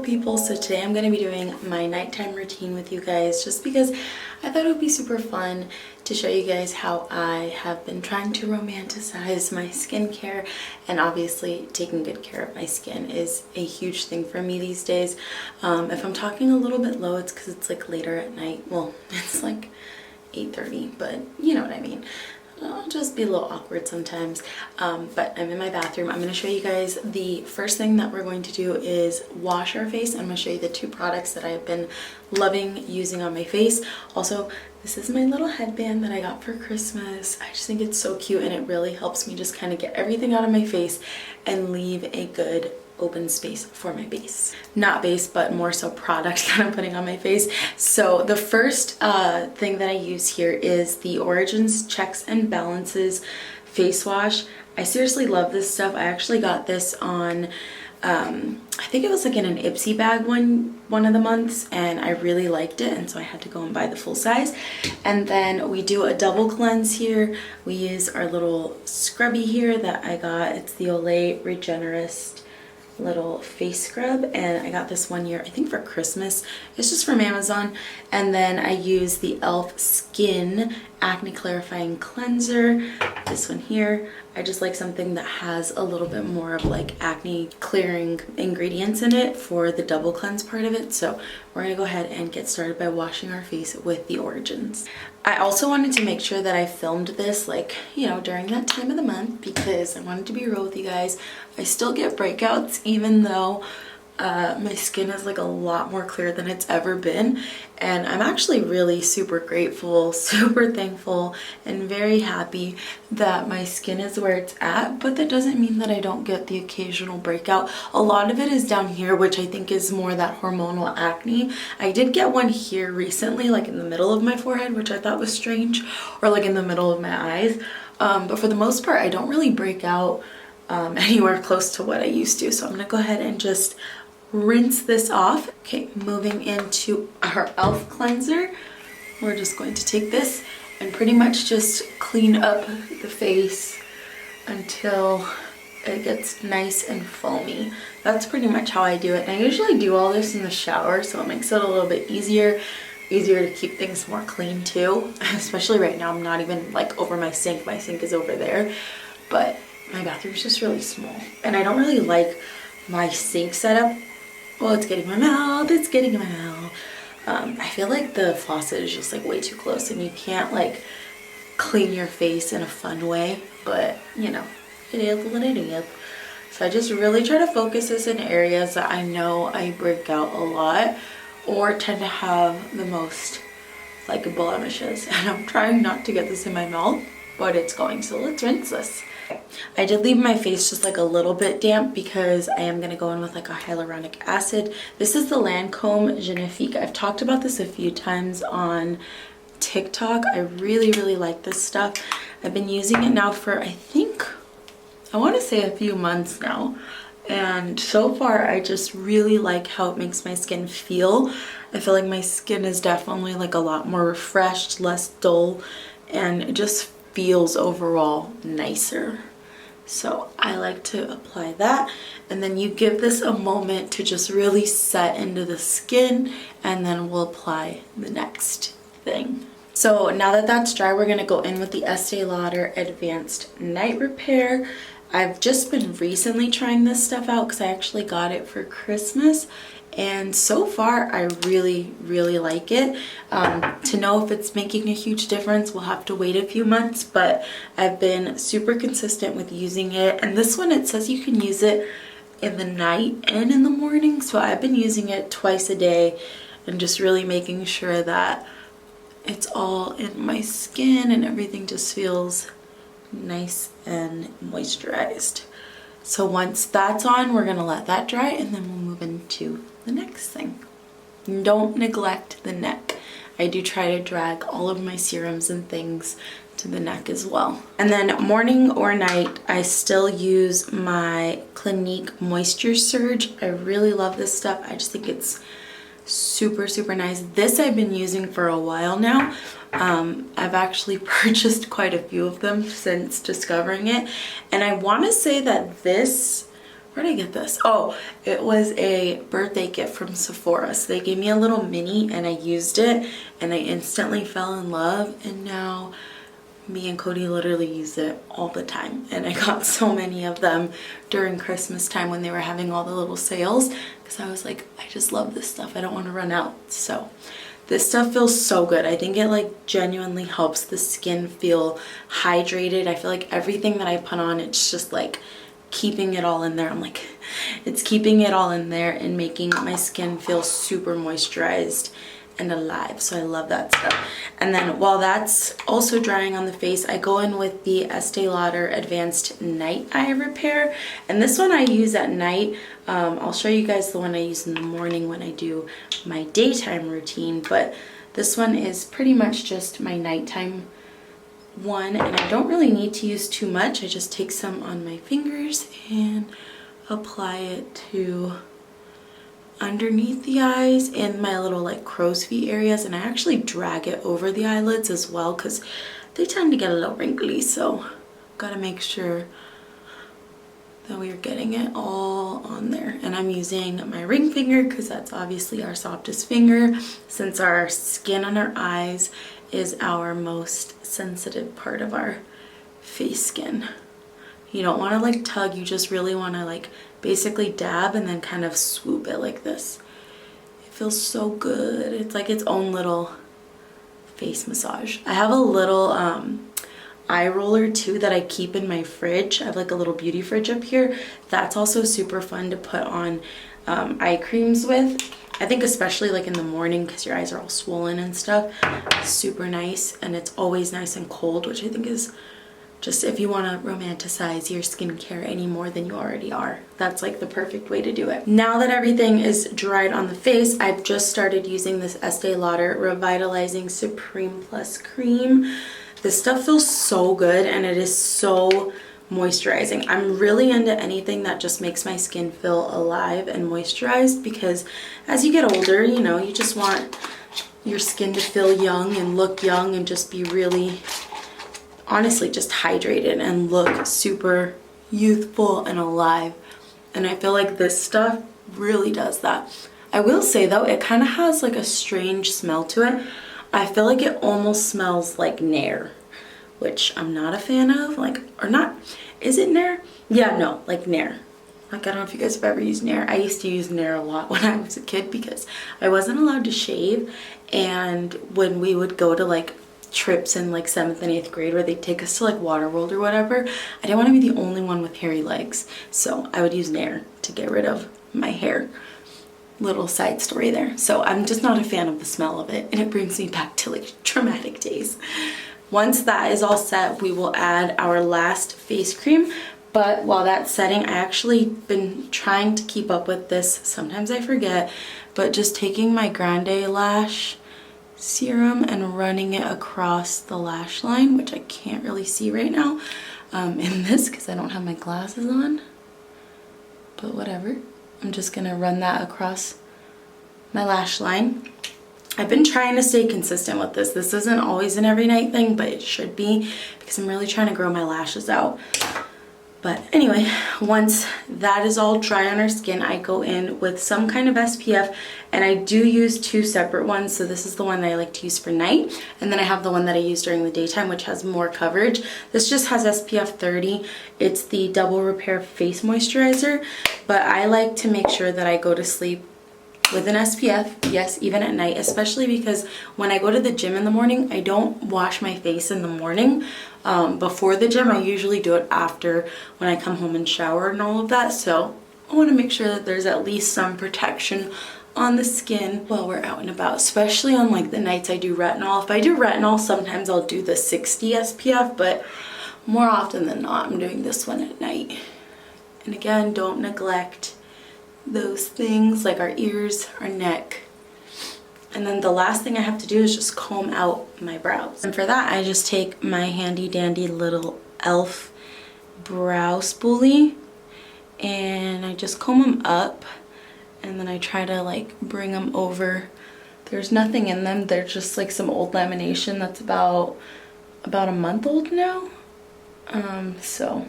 people, so today I'm going to be doing my nighttime routine with you guys just because I thought it would be super fun to show you guys how I have been trying to romanticize my skincare, and obviously taking good care of my skin is a huge thing for me these days. If I'm talking a little bit low, it's because it's like later at night. Well, it's like 8:30, but you know what I mean. I'll just be a little awkward sometimes, but I'm in my bathroom. I'm going to show you guys the first thing that we're going to do is wash our face. I'm going to show you the two products that I've been loving using on my face. Also, this is my little headband that I got for Christmas. I just think it's so cute, and it really helps me just kind of get everything out of my face and leave a good open space for my base. Not base, but more so product that I'm putting on my face. So the first thing that I use here is the Origins Checks and Balances face wash. I seriously love this stuff. I actually got this on I think it was like in an Ipsy bag one of the months, and I really liked it, and so I had to go and buy the full size. And then we do a double cleanse here. We use our little scrubby here that I got. It's the Olay Regenerist little face scrub, and I got this one year I think for Christmas. It's just from Amazon. And then I use the e.l.f. Skin Acne Clarifying Cleanser, this one here. I just like something that has a little bit more of like acne clearing ingredients in it for the double cleanse part of it. So we're gonna go ahead and get started by washing our face with the Origins. I also wanted to make sure that I filmed this like, you know, during that time of the month, because I wanted to be real with you guys. I still get breakouts even though my skin is like a lot more clear than it's ever been, and I'm actually really super grateful, super thankful, and very happy that my skin is where it's at. But that doesn't mean that I don't get the occasional breakout. A lot of it is down here, which I think is more that hormonal acne. I did get one here recently, like in the middle of my forehead, which I thought was strange, or like in the middle of my eyes, but for the most part I don't really break out anywhere close to what I used to. So I'm gonna go ahead and just rinse this off. Okay, moving into our e.l.f. cleanser. We're just going to take this and pretty much just clean up the face until it gets nice and foamy. That's pretty much how I do it. And I usually do all this in the shower, so it makes it a little bit easier to keep things more clean too. Especially right now, I'm not even like over my sink. My sink is over there, but my bathroom's just really small, and I don't really like my sink setup. Well, it's getting my mouth, it's getting my mouth. I feel like the faucet is just like way too close, and you can't like clean your face in a fun way, but you know, it is what it is. So I just really try to focus this in areas that I know I break out a lot or tend to have the most like blemishes. And I'm trying not to get this in my mouth, but it's going, so let's rinse this. I did leave my face just like a little bit damp because I am going to go in with like a hyaluronic acid. This is the Lancome Genifique. I've talked about this a few times on TikTok. I really like this stuff. I've been using it now for I want to say a few months now, and so far I just really like how it makes my skin feel. I feel like my skin is definitely like a lot more refreshed, less dull, and it just feels overall nicer. So I like to apply that, and then you give this a moment to just really set into the skin, and then we'll apply the next thing. So now that that's dry, we're going to go in with the Estee Lauder Advanced Night Repair. I've just been recently trying this stuff out because I actually got it for Christmas, and so far I really like it. To know if it's making a huge difference, we'll have to wait a few months, but I've been super consistent with using it. And this one, it says you can use it in the night and in the morning, so I've been using it twice a day and just really making sure that it's all in my skin and everything just feels nice and moisturized. So once that's on, we're gonna let that dry, and then we'll move into the next thing. Don't neglect the neck. I do try to drag all of my serums and things to the neck as well. And then morning or night, I still use my Clinique Moisture Surge. I really love this stuff. I just think it's super nice. This I've been using for a while now. I've actually purchased quite a few of them since discovering it, and I want to say that this Where did I get this? Oh, it was a birthday gift from Sephora. So they gave me a little mini and I used it and I instantly fell in love, and now me and Cody literally use it all the time. And I got so many of them during Christmas time when they were having all the little sales, because I was like, I just love this stuff. I don't want to run out. So this stuff feels so good. I think it like genuinely helps the skin feel hydrated. I feel like everything that I put on, it's just like keeping it all in there. I'm like, it's keeping it all in there and making my skin feel super moisturized and alive. So I love that stuff. And then while that's also drying on the face, I go in with the Estee Lauder Advanced Night Eye Repair, and this one I use at night. I'll show you guys the one I use in the morning when I do my daytime routine, but this one is pretty much just my nighttime one, and I don't really need to use too much. I just take some on my fingers and apply it to underneath the eyes and my little like crow's feet areas, and I actually drag it over the eyelids as well because they tend to get a little wrinkly, so gotta make sure that we're getting it all on there. And I'm using my ring finger because that's obviously our softest finger, since our skin on our eyes is our most sensitive part of our face skin. You don't want to like tug, you just really want to like basically dab and then kind of swoop it like this. It feels so good. It's like its own little face massage. I have a little eye roller too that I keep in my fridge. I have like a little beauty fridge up here. That's also super fun to put on eye creams with. I think especially like in the morning because your eyes are all swollen and stuff. It's super nice, and it's always nice and cold, which I think is just, if you want to romanticize your skincare any more than you already are, that's like the perfect way to do it. Now that everything is dried on the face, I've just started using this Estee Lauder Revitalizing Supreme Plus Cream. This stuff feels so good and it is so moisturizing. I'm really into anything that just makes my skin feel alive and moisturized, because as you get older, you know, you just want your skin to feel young and look young and just be really, honestly, just hydrated and look super youthful and alive. And I feel like this stuff really does that. I will say though, it kind of has like a strange smell to it. I feel like it almost smells like Nair, which I'm not a fan of. Like, or not, is it Nair? Yeah, no, like Nair. Like, I don't know if you guys have ever used Nair. I used to use Nair a lot when I was a kid because I wasn't allowed to shave, and when we would go to like trips in like 7th and 8th grade where they'd take us to like Waterworld or whatever, I didn't want to be the only one with hairy legs, so I would use Nair to get rid of my hair. Little side story there. So I'm just not a fan of the smell of it, and it brings me back to like traumatic days. Once that is all set, we will add our last face cream. But while that's setting, I actually been trying to keep up with this. Sometimes I forget, but just taking my Grande Lash serum and running it across the lash line, which I can't really see right now in this because I don't have my glasses on, but whatever. I'm just gonna run that across my lash line. I've been trying to stay consistent with this. This isn't always an every night thing, but it should be because I'm really trying to grow my lashes out. But anyway, once that is all dry on our skin, I go in with some kind of SPF, and I do use two separate ones. So this is the one that I like to use for night, and then I have the one that I use during the daytime, which has more coverage. This just has SPF 30. It's the Double Repair Face Moisturizer, but I like to make sure that I go to sleep with an SPF, yes, even at night, especially because when I go to the gym in the morning, I don't wash my face in the morning before the gym. I usually do it after, when I come home and shower and all of that. So I want to make sure that there's at least some protection on the skin while we're out and about, especially on like the nights I do retinol. If I do retinol, sometimes I'll do the 60 SPF, but more often than not, I'm doing this one at night. And again, don't neglect those things like our ears, our neck. And then the last thing I have to do is just comb out my brows. And for that, I just take my handy dandy little e.l.f. brow spoolie and I just comb them up, and then I try to like bring them over. There's nothing in them. They're just like some old lamination that's about a month old now. So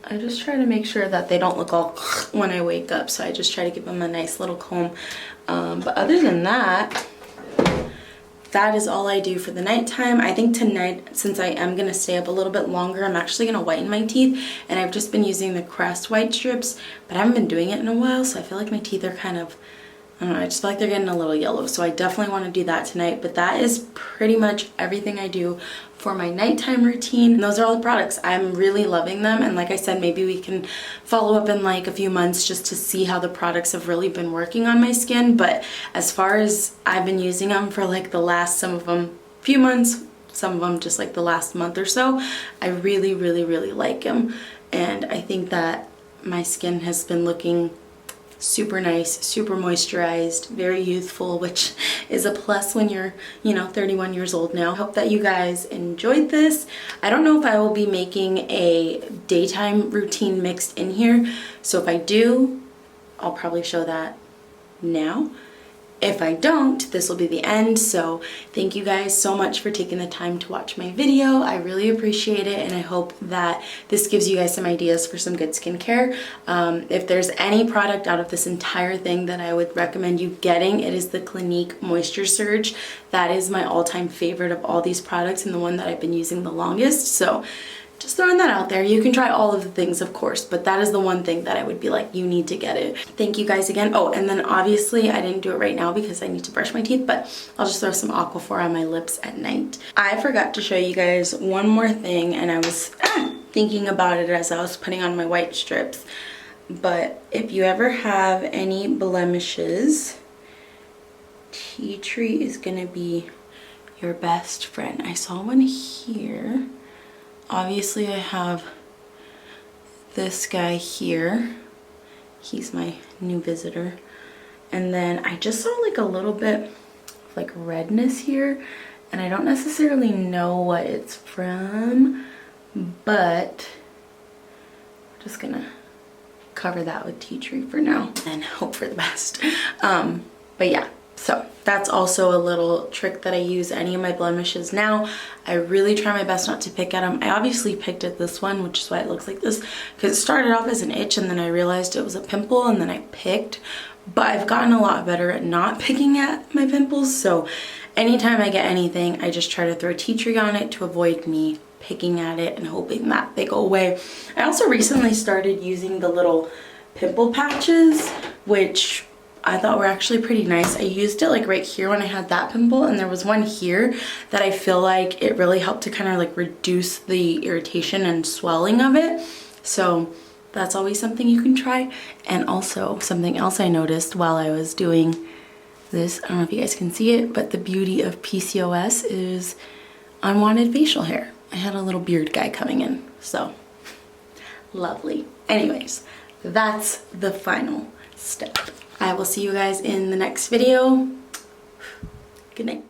I just try to make sure that they don't look all when I wake up, so I just try to give them a nice little comb. But other than that, that is all I do for the nighttime. I think tonight, since I am gonna stay up a little bit longer, I'm actually gonna whiten my teeth, and I've just been using the Crest white strips, but I haven't been doing it in a while, so I feel like my teeth are kind of, I don't know, I just feel like they're getting a little yellow, so I definitely want to do that tonight. But that is pretty much everything I do for my nighttime routine. And those are all the products. I'm really loving them, and like I said, maybe we can follow up in like a few months just to see how the products have really been working on my skin. But as far as I've been using them for like the last, some of them few months, some of them just like the last month or so, I really like them, and I think that my skin has been looking super nice, super moisturized, very youthful, which is a plus when you're, you know, 31 years old now. Hope that you guys enjoyed this. I don't know if I will be making a daytime routine mixed in here, so if I do, I'll probably show that now. If I don't, this will be the end. So thank you guys so much for taking the time to watch my video. I really appreciate it, and I hope that this gives you guys some ideas for some good skincare. If there's any product out of this entire thing that I would recommend you getting, it is the Clinique Moisture Surge. That is my all-time favorite of all these products, and the one that I've been using the longest. So just throwing that out there. You can try all of the things, of course, but that is the one thing that I would be like, you need to get it. Thank you guys again. Oh, and then obviously I didn't do it right now because I need to brush my teeth, but I'll just throw some Aquaphor on my lips at night. I forgot to show you guys one more thing, and I was thinking about it as I was putting on my white strips. But if you ever have any blemishes, tea tree is gonna be your best friend. I saw one here. Obviously I have this guy here. He's my new visitor. And then I just saw like a little bit of like redness here, and I don't necessarily know what it's from, but I'm just gonna cover that with tea tree for now and hope for the best. But yeah, so that's also a little trick that I use any of my blemishes now. I really try my best not to pick at them. I obviously picked at this one, which is why it looks like this, because it started off as an itch and then I realized it was a pimple, and then I picked. But I've gotten a lot better at not picking at my pimples, so anytime I get anything, I just try to throw tea tree on it to avoid me picking at it and hoping that they go away. I also recently started using the little pimple patches, which I thought were actually pretty nice. I used it like right here when I had that pimple, and there was one here that I feel like it really helped to kind of like reduce the irritation and swelling of it. So that's always something you can try. And also something else I noticed while I was doing this, I don't know if you guys can see it, but the beauty of PCOS is unwanted facial hair. I had a little beard guy coming in, so lovely. Anyways, that's the final step. I will see you guys in the next video. Good night.